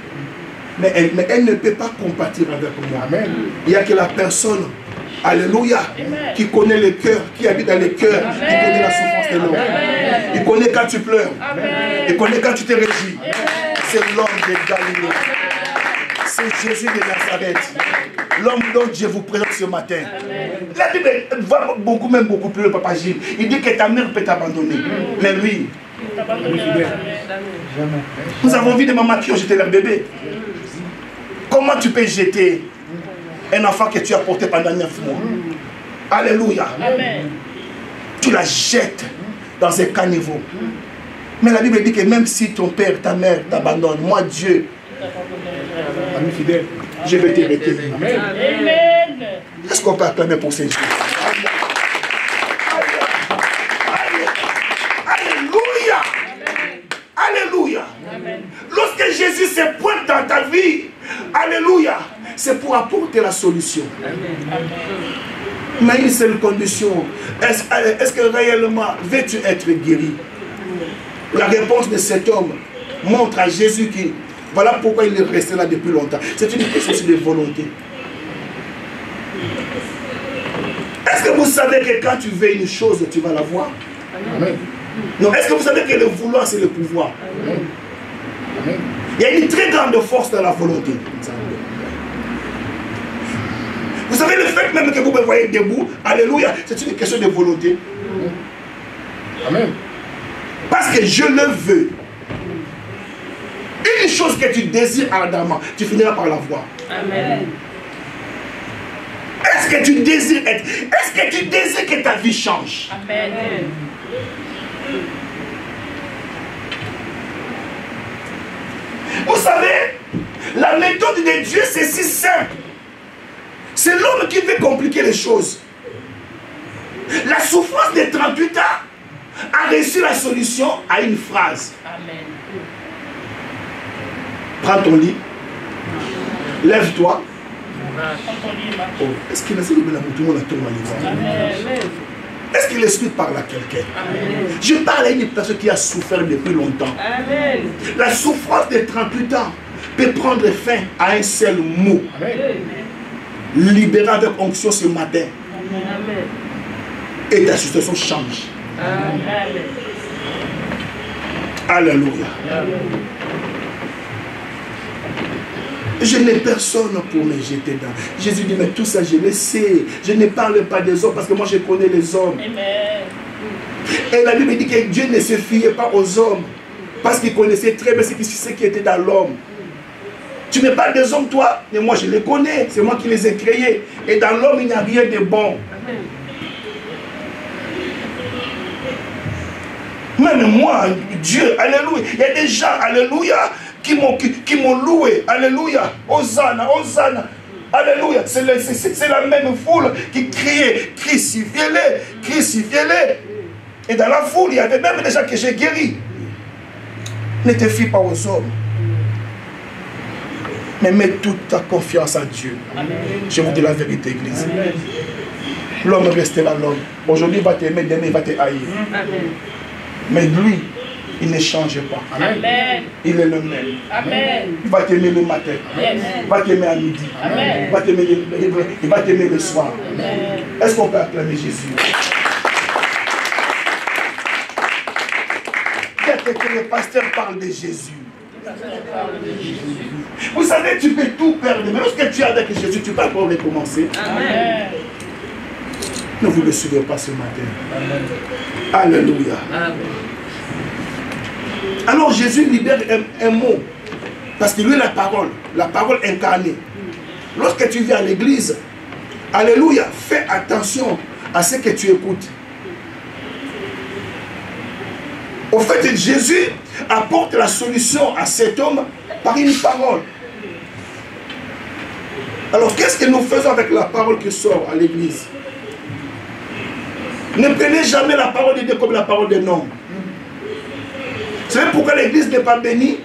Mais elle ne peut pas compatir avec moi. Amen. Il n'y a que la personne, alléluia, qui connaît le cœur, qui habite dans le cœur, qui connaît la souffrance de l'homme. Il connaît quand tu pleures. Il connaît quand tu te réjouis. C'est l'homme de Galilée. C'est Jésus de Nazareth. L'homme dont Dieu vous présente ce matin. La Bible va beaucoup plus loin, Papa Gilles. Il dit que ta mère peut t'abandonner. Mais lui, nous avons vu des mamans qui ont jeté leur bébé. Comment tu peux jeter un enfant que tu as porté pendant 9 mois? Alléluia. Amen. Tu la jettes dans un caniveau. Mais la Bible dit que même si ton père, ta mère t'abandonnent, moi Dieu, ami fidèle, je vais t'aider. Amen. Amen. Est-ce qu'on peut acclamer pour ces jours? Alléluia. Alléluia. Lorsque Jésus se pointe dans ta vie, alléluia, c'est pour apporter la solution. Amen. Mais une seule condition, est-ce que réellement veux-tu être guéri? La réponse de cet homme montre à Jésus que voilà pourquoi il est resté là depuis longtemps. C'est une question de volonté. Est-ce que vous savez que quand tu veux une chose, tu vas la voir? Amen. Non, est-ce que vous savez que le vouloir, c'est le pouvoir? Amen. Amen. Il y a une très grande force dans la volonté. Vous savez, le fait même que vous me voyez debout, alléluia, c'est une question de volonté. Amen. Parce que je le veux. Une chose que tu désires ardemment, tu finiras par la voir. Amen. Est-ce que tu désires être? Est-ce que tu désires que ta vie change? Amen. Vous savez, la méthode de Dieu, c'est si simple. C'est l'homme qui veut compliquer les choses. La souffrance de 38 ans a reçu la solution à une phrase. Amen. Prends ton lit. Lève-toi. Oh, est-ce qu'il Est-ce que l'esprit parle à quelqu'un? Je parle à une personne qui a souffert depuis longtemps. Amen. La souffrance de 38 ans peut prendre fin à un seul mot. Amen. Libéré avec onction ce matin. Amen. Et ta situation change. Amen. Alléluia. Amen. Je n'ai personne pour me jeter dans. Jésus dit, mais tout ça, je le sais. Je ne parle pas des hommes parce que moi, je connais les hommes. Amen. Et la Bible dit que Dieu ne se fiait pas aux hommes parce qu'il connaissait très bien ce qui était dans l'homme. Tu me parles des hommes, toi, mais moi, je les connais. C'est moi qui les ai créés. Et dans l'homme, il n'y a rien de bon. Amen. Même moi, Dieu, alléluia. Il y a des gens, alléluia, qui m'ont loué, alléluia, Hosanna, Hosanna, alléluia. C'est la même foule qui criait, crucifiez-les, crucifiez-les. Et dans la foule, il y avait même des gens que j'ai guéris. Ne te fie pas aux hommes, mais mets toute ta confiance en Dieu. Amen. Je vous dis la vérité, Église. L'homme restera l'homme. Aujourd'hui, il va t'aimer, demain, il va te haïr. Amen. Mais lui, il ne change pas. Amen. Il est le même. Amen. Il va t'aimer le matin. Amen. Il va t'aimer à midi. Amen. Il va t'aimer le soir. Est-ce qu'on peut acclamer Jésus? Peut-être que le pasteur parle de Jésus. Vous savez, tu peux tout perdre. Mais lorsque tu es avec Jésus, tu vas pouvoir recommencer. Amen. Ne vous le suivez pas ce matin. Amen. Alléluia. Amen. Alors Jésus libère un mot. Parce que lui est la parole incarnée. Lorsque tu viens à l'église, alléluia, fais attention à ce que tu écoutes. Au fait, Jésus apporte la solution à cet homme par une parole. Alors qu'est-ce que nous faisons avec la parole qui sort à l'église? Ne prenez jamais la parole de Dieu comme la parole d'un homme. Vous savez pourquoi l'église n'est pas bénie?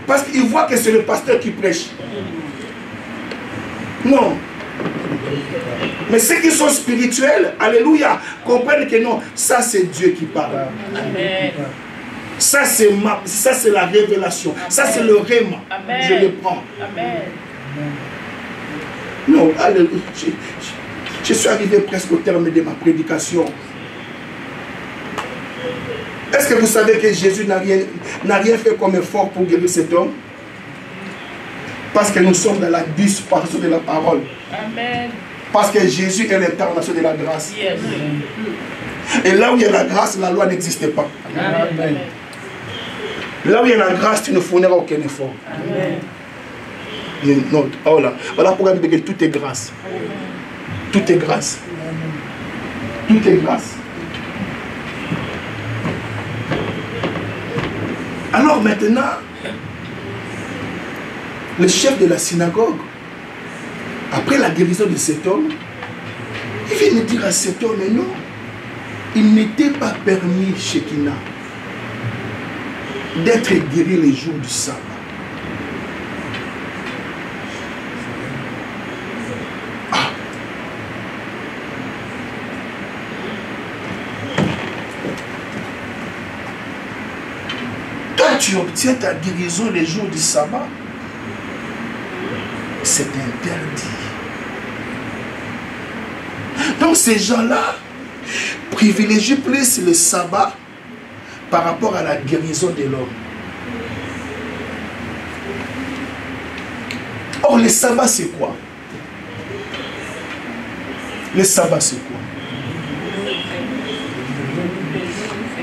Parce qu'il voit que c'est le pasteur qui prêche. Non. Mais ceux qui sont spirituels, alléluia, comprennent que non, ça c'est Dieu qui parle. Amen. Ça c'est la révélation. Amen. Ça c'est le rhéma. Je le prends. Amen. Non, alléluia. Je suis arrivé presque au terme de ma prédication. Est-ce que vous savez que Jésus n'a rien fait comme effort pour guérir cet homme? Parce que nous sommes dans la disparition de la parole. Amen. Parce que Jésus est l'incarnation de la grâce. Yes. Et là où il y a la grâce, la loi n'existe pas. Amen. Là où il y a la grâce, tu ne fourniras aucun effort. Amen. Non, oh là. Voilà pourquoi il dit que tout est grâce. Amen. Tout est grâce. Amen. Tout est grâce. Alors maintenant, le chef de la synagogue, après la guérison de cet homme, il vient de dire à cet homme, mais non, il n'était pas permis, Shekinah, d'être guéri les jours du sabbat. Toi, tu obtiens ta guérison les jours du sabbat. C'est interdit. Donc ces gens-là privilégient plus le sabbat par rapport à la guérison de l'homme. Or, le sabbat, c'est quoi? Le sabbat, c'est quoi?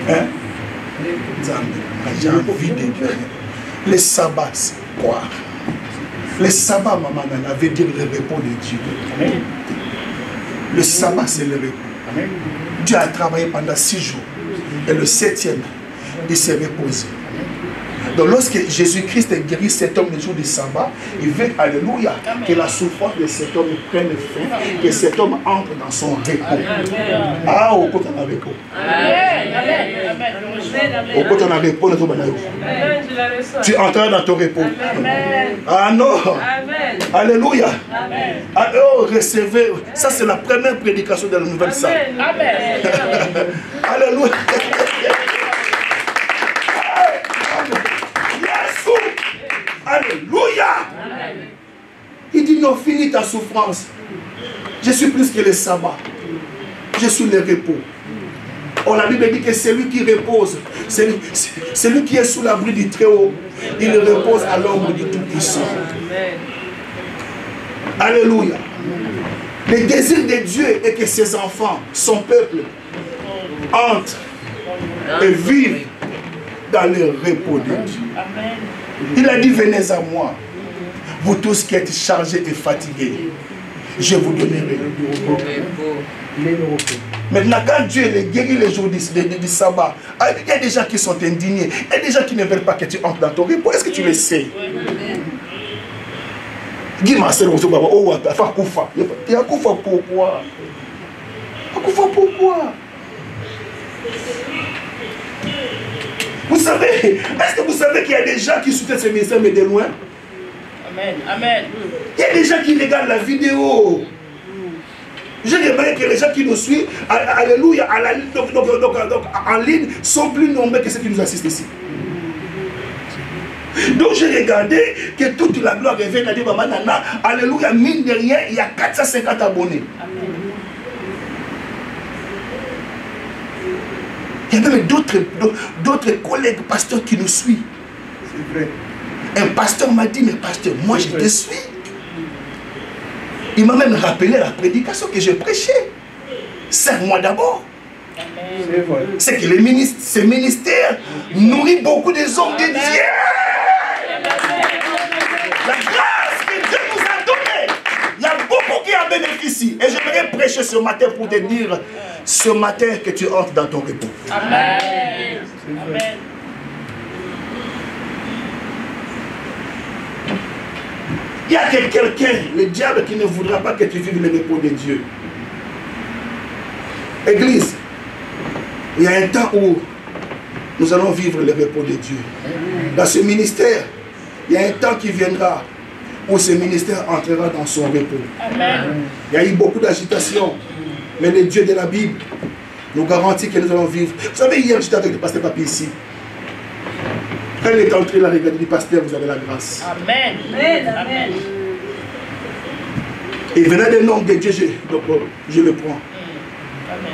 Hein? J'ai envie de dire. Le sabbat, c'est quoi? Le sabbat, maman, veut dire le repos de Dieu. Le sabbat, c'est le repos. Dieu a travaillé pendant 6 jours. Et le 7e, il s'est reposé. Donc lorsque Jésus-Christ guérit cet homme le jour du sabbat, il veut, alléluia, que la souffrance de cet homme prenne fin, que cet homme entre dans son repos. Ah, au côté de la repos. Au côté de la repos, tu entreras dans ton repos. Ah non. Alléluia. Oh, recevez. Ça, c'est la première prédication de la nouvelle salle. Alléluia. Alléluia. Il dit non, finis ta souffrance. Je suis plus que le sabbat. Je suis le repos. Oh, la Bible dit que c'est lui qui repose. C'est lui qui est sous l'abri du Très-Haut. Il repose à l'ombre du Tout-Puissant. Alléluia. Le désir de Dieu est que ses enfants, son peuple, entrent et vivent dans le repos de Dieu. Il a dit, venez à moi, vous tous qui êtes chargés et fatigués, je vous donnerai le repos. Maintenant, quand Dieu les guérit les jours du sabbat, il y a des gens qui sont indignés, il y a des gens qui ne veulent pas que tu entres dans ton repos. Est-ce que tu le sais? Dis-moi, c'est le repos. Oh, tu as Koufa pourquoi? Koufa pourquoi? Vous savez, est-ce que vous savez qu'il y a des gens qui soutiennent ce ministère, mais de loin? Amen, amen. Il y a des gens qui regardent la vidéo. J'ai remarqué que les gens qui nous suivent, alléluia, en ligne, sont plus nombreux que ceux qui nous assistent ici. Donc j'ai regardé que toute la gloire revient à Dieu, alléluia, mine de rien, il y a 450 abonnés. Amen. Il y a même d'autres collègues pasteurs qui nous suivent. C'est vrai. Un pasteur m'a dit, mais pasteur, moi je te suis. Il m'a même rappelé la prédication que j'ai prêchée. Serre-moi d'abord. C'est que ce ministère nourrit beaucoup des hommes de Dieu. La grâce que Dieu nous a donnée, il y a beaucoup qui en bénéficient. Et j'aimerais prêcher ce matin pour te dire, ce matin que tu entres dans ton repos. Amen. Amen. Il y a quelqu'un, le diable, qui ne voudra pas que tu vives le repos de Dieu. Église, il y a un temps où nous allons vivre le repos de Dieu. Dans ce ministère, il y a un temps qui viendra où ce ministère entrera dans son repos. Amen. Il y a eu beaucoup d'agitation, mais le Dieu de la Bible nous garantit que nous allons vivre. Vous savez, hier, j'étais avec le pasteur Papi ici. Quand il est entré, il a regardé le pasteur, vous avez la grâce. Amen. Amen. Et venant des noms de Dieu, je le prends.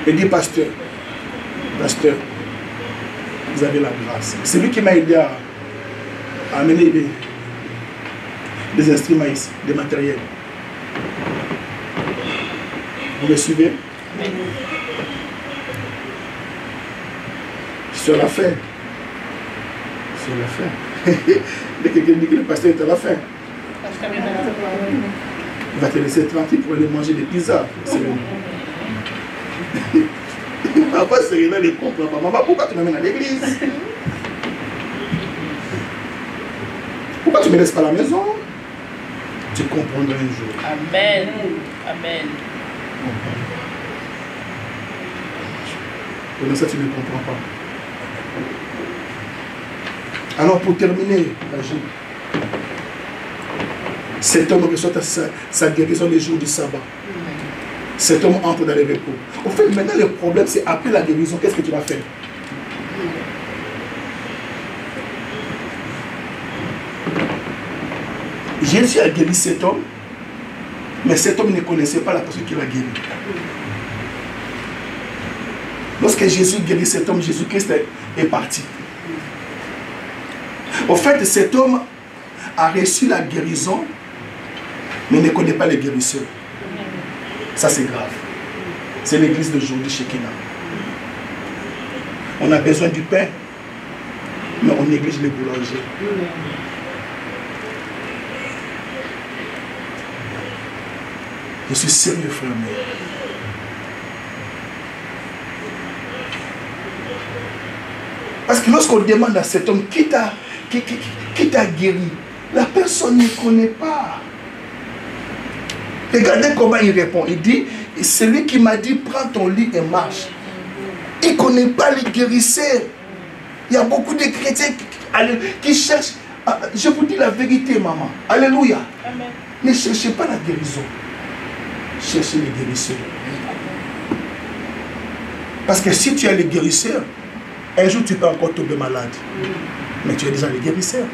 Il dit, pasteur, vous avez la grâce. C'est lui qui m'a aidé à amener des instruments ici, des matériels. Vous me suivez? Sur la fin. Sur la fin. Dès que quelqu'un dit que le pasteur est à la fin, il va te laisser tranquille pour aller manger des pizzas. Papa, c'est là, il ne comprend pas. Maman, pourquoi tu m'amènes à l'église? Pourquoi tu ne me laisses pas à la maison? Tu comprendras un jour. Amen. Amen. Pour ça, tu ne comprends pas. Alors, pour terminer, cet homme reçoit sa guérison les jours du sabbat. Cet homme entre dans les repos. Au fait, maintenant, le problème, c'est après la guérison, qu'est-ce que tu vas faire? Jésus a guéri cet homme, mais cet homme ne connaissait pas la personne qui l'a guéri. Lorsque Jésus guérit cet homme, Jésus-Christ est parti. Au fait, cet homme a reçu la guérison, mais ne connaît pas les guérisseurs. Ça, c'est grave. C'est l'église d'aujourd'hui chez Kina. On a besoin du pain, mais on néglige les boulangers. Je suis sérieux, frère. Parce que lorsqu'on demande à cet homme qui t'a guéri, la personne ne connaît pas. Regardez comment il répond. Il dit, celui qui m'a dit, prends ton lit et marche. Il ne connaît pas les guérisseurs. Il y a beaucoup de chrétiens qui cherchent. Je vous dis la vérité, maman. Alléluia. Amen. Ne cherchez pas la guérison. Cherchez les guérisseurs. Parce que si tu as les guérisseurs, un jour tu peux encore tomber malade. Mais tu as déjà les guérisseurs.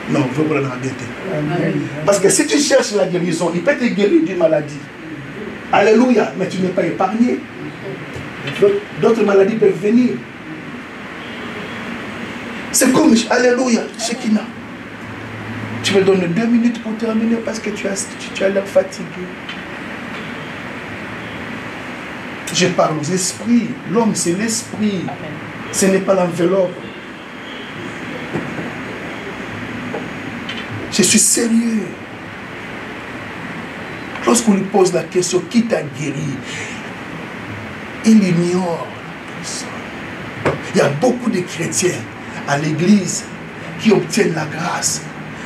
Non, vous voulez la vérité. Parce que si tu cherches la guérison, il peut te guérir d'une maladie. Alléluia. Mais tu n'es pas épargné. D'autres maladies peuvent venir. C'est comme, alléluia, Shekinah. Tu me donnes 2 minutes pour terminer parce que tu as l'air fatigué. Je parle aux esprits. L'homme, c'est l'esprit. Ce n'est pas l'enveloppe. Je suis sérieux. Lorsqu'on lui pose la question, qui t'a guéri? Il ignore la personne. Il y a beaucoup de chrétiens à l'église qui obtiennent la grâce,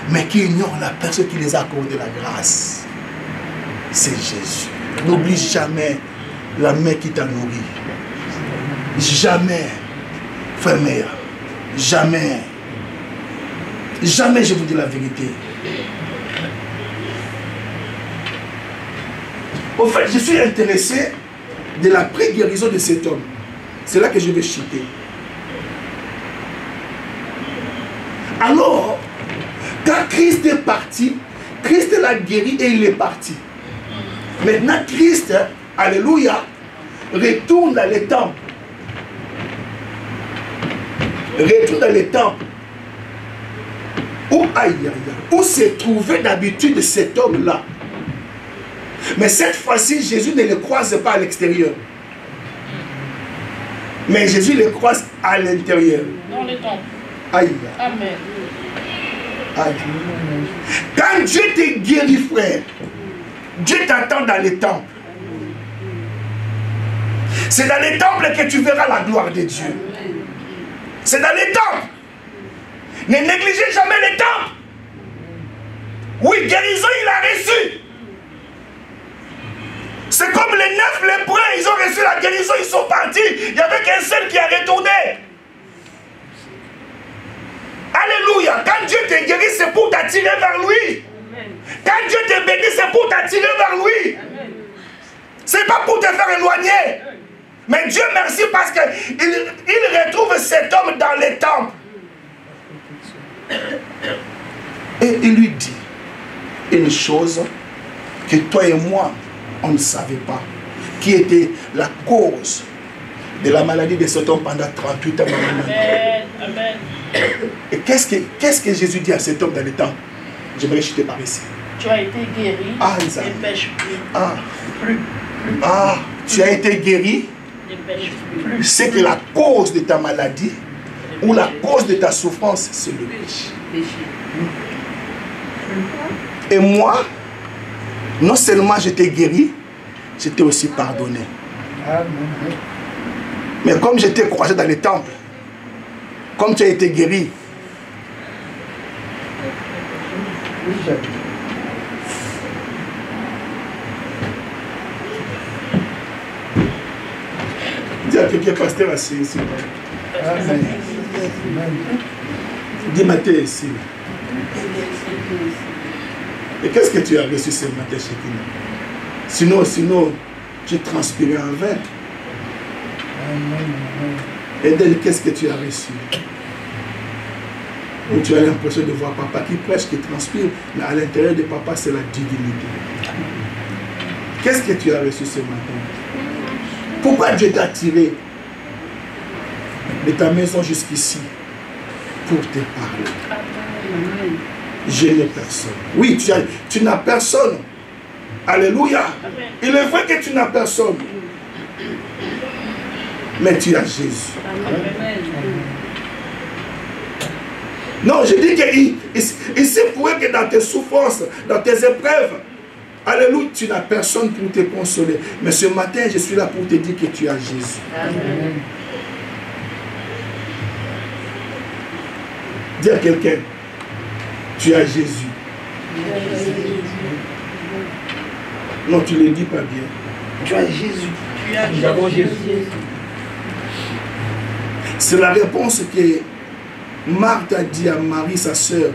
mais qui ignorent la personne qui les a accordé la grâce. C'est Jésus. N'oublie jamais la mère qui t'a nourri. Jamais, frère mère, jamais. Jamais je vous dis la vérité. Au fait, je suis intéressé de la pré-guérison de cet homme. C'est là que je vais chuter. Alors, quand Christ est parti, Christ l'a guéri et il est parti. Maintenant, Christ, alléluia, retourne dans les temples. Retourne dans les temples. Où se trouvait d'habitude cet homme-là. Mais cette fois-ci, Jésus ne le croise pas à l'extérieur. Mais Jésus le croise à l'intérieur. Dans les temples. Aïe. Amen. Aïe. Quand Dieu te guérit, frère, Dieu t'attend dans les temples. C'est dans les temples que tu verras la gloire de Dieu. C'est dans les temples. Ne négligez jamais les temples. Oui, guérison, il a reçu. C'est comme les 9 lépreux, ils ont reçu la guérison, ils sont partis. Il n'y avait qu'un seul qui a retourné. Alléluia. Quand Dieu te guérit, c'est pour t'attirer vers lui. Quand Dieu te bénit, c'est pour t'attirer vers lui. Ce n'est pas pour te faire éloigner. Mais Dieu merci parce qu'il retrouve cet homme dans les temples. Et il lui dit une chose que toi et moi, on ne savait pas, qui était la cause de la maladie de cet homme pendant 38 ans. Amen. Amen. Et qu'est-ce que Jésus dit à cet homme dans les temples? J'aimerais chuter par ici. Tu as été guéri et pêche plus. Tu as été guéri. C'est que la cause de ta maladie ou la cause de ta souffrance, c'est le péché. Et moi, non seulement j'étais guéri, j'étais aussi pardonné. Mais comme j'étais croisé dans les temples, comme tu as été guéri, dis à quelqu'un, pasteur, assis ici. Dis Mathé ici. Et qu'est-ce que tu as reçu ce matin, Shekinah? Sinon, tu transpirais en vain. Eden, qu'est-ce que tu as reçu? Où tu as l'impression de voir papa qui prêche, qui transpire, mais à l'intérieur de papa, c'est la divinité. Qu'est-ce que tu as reçu ce matin? Pourquoi Dieu t'a tiré de ta maison jusqu'ici pour te parler? Je n'ai personne. Oui, tu n'as personne. Alléluia. Il est vrai que tu n'as personne. Mais tu as Jésus. Non, je dis qu'il s'est prouvé que dans tes souffrances, dans tes épreuves, alléluia, tu n'as personne pour te consoler. Mais ce matin, je suis là pour te dire que tu as Jésus. Amen. Dis à quelqu'un, tu as Jésus. Non, tu ne le dis pas bien. Tu as Jésus. Nous avons Jésus. C'est la réponse que Marthe a dit à Marie, sa sœur,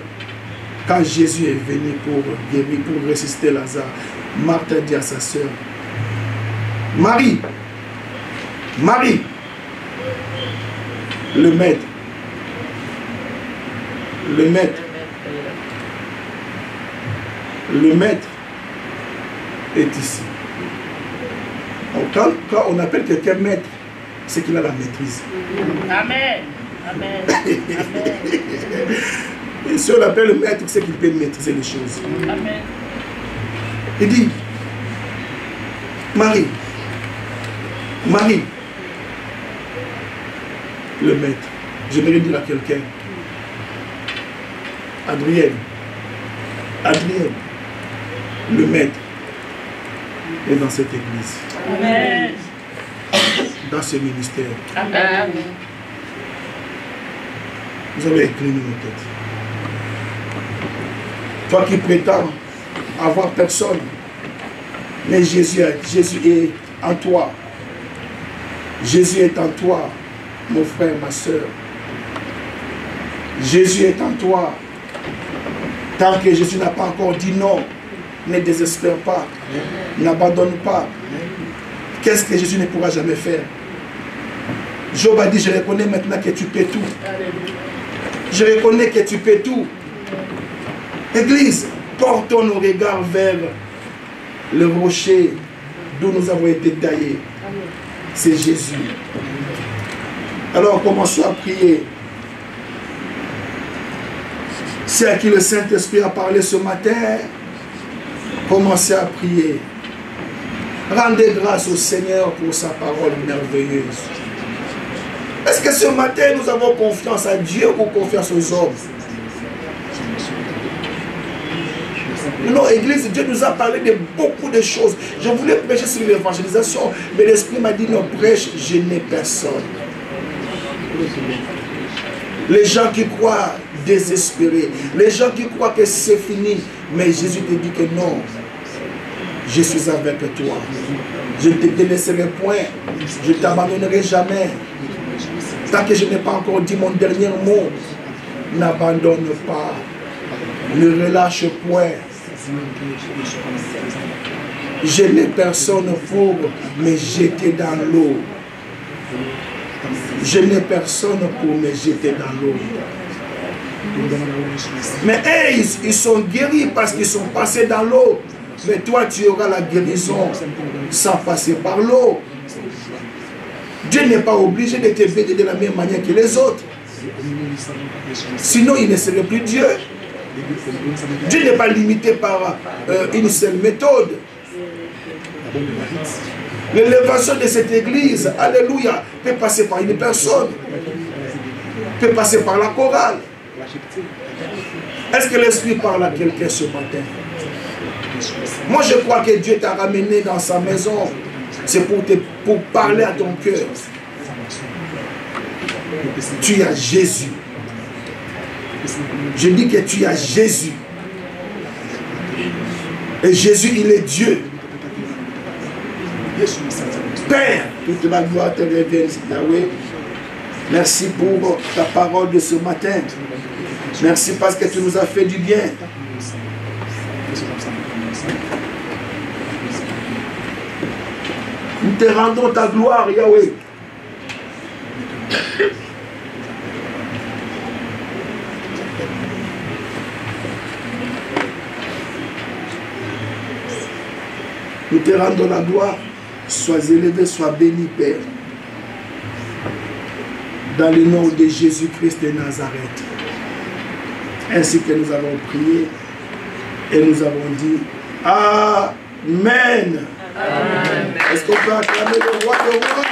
quand Jésus est venu pour guérir, pour ressusciter Lazare. Marthe a dit à sa sœur, Marie, Marie, le maître est ici. Donc, quand on appelle quelqu'un maître, c'est qu'il a la maîtrise. Amen. Amen. Amen. Et si on appelle le maître, c'est qu'il peut maîtriser les choses. Amen. Il dit, Marie, Marie, le maître, j'aimerais dire à quelqu'un, Adrienne, Adrienne, le maître est dans cette église. Amen. Dans ce ministère. Amen. Vous avez incliné nos têtes. Toi qui prétends avoir personne, mais Jésus est en toi. Jésus est en toi, mon frère, ma soeur. Jésus est en toi. Tant que Jésus n'a pas encore dit non, ne désespère pas, n'abandonne pas. Qu'est-ce que Jésus ne pourra jamais faire? Job a dit, je reconnais maintenant que tu peux tout. Je reconnais que tu peux tout. Église, portons nos regards vers le rocher d'où nous avons été taillés. C'est Jésus. Alors commençons à prier. C'est à qui le Saint-Esprit a parlé ce matin. Commencez à prier. Rendez grâce au Seigneur pour sa parole merveilleuse. Est-ce que ce matin nous avons confiance à Dieu ou confiance aux hommes? Non, Église, Dieu nous a parlé de beaucoup de choses. Je voulais prêcher sur l'évangélisation, mais l'Esprit m'a dit non, prêche, je n'ai personne. Les gens qui croient désespérés, les gens qui croient que c'est fini, mais Jésus te dit que non, je suis avec toi. Je ne te délaisserai point, je ne t'abandonnerai jamais. Tant que je n'ai pas encore dit mon dernier mot, n'abandonne pas, ne relâche point. Je n'ai personne pour me jeter dans l'eau. Je n'ai personne pour me jeter dans l'eau. Mais ils sont guéris parce qu'ils sont passés dans l'eau. Mais toi, tu auras la guérison sans passer par l'eau. Dieu n'est pas obligé de te bénir de la même manière que les autres. Sinon, il ne serait plus Dieu. Dieu n'est pas limité par une seule méthode. L'élévation de cette église, alléluia, peut passer par une personne, peut passer par la chorale. Est-ce que l'Esprit parle à quelqu'un ce matin? Moi, je crois que Dieu t'a ramené dans sa maison. C'est pour parler à ton cœur. Tu as Jésus. Je dis que tu as Jésus. Et Jésus, il est Dieu. Père, toute la gloire te revienne, Yahweh. Merci pour ta parole de ce matin. Merci parce que tu nous as fait du bien. Nous te rendons ta gloire, Yahweh. Nous te rendons la gloire. Sois élevé, sois béni, Père. Dans le nom de Jésus-Christ de Nazareth. Ainsi que nous avons prié et nous avons dit Amen. Amen. Est-ce qu'on peut acclamer le roi de rois?